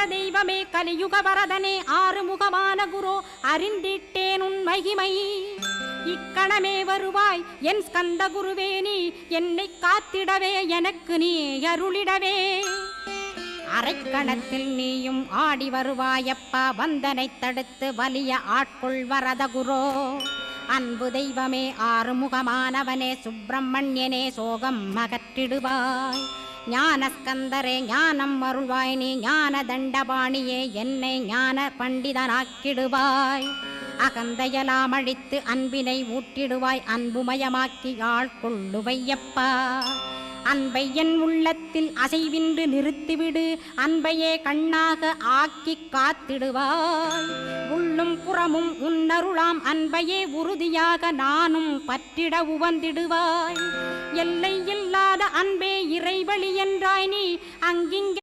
தெய்வமே கலியுக வரதனே ஆறுமுகமான குரு அறிந்திட்டேன் உன் மகிமை இக்கணமே வருவாய் என் ஸ்கந்த குருவேணி என்னை காத்திடவே எனக்கு நீ அருளிடவே அரைக்கணத்தில் நீயும் ஆடி வருவாயப்பா வந்தனை தடுத்து வலிய ஆட்கொள் வரத குரோ அன்பு தெய்வமே ஆறுமுகமானவனே சுப்பிரமணியனே சோகம் அகற்றிடுவாய் ஞானஸ்கந்தரே ஞானம் அருள்வாய் நீ ஞான தண்டபாணியே என்னை ஞான பண்டிதனாக்கிடுவாய் அகந்தையலாம் அழித்து அன்பினை ஊட்டிடுவாய் அன்புமயமாக்கி ஆட்கொள்ளுவையப்பா அன்பை என் உள்ளத்தில் அசைவின்று நிறுத்திவிடு அன்பையே கண்ணாக ஆக்கி காத்திடுவாய் உள்ளும் புறமும் உன்னருளாம் அன்பையே உறுதியாக நானும் பற்றிட உவந்திடுவாய் எல்லை இல்லாத அன்பே இறைவழி என்றாய் நீ அங்கிங்கே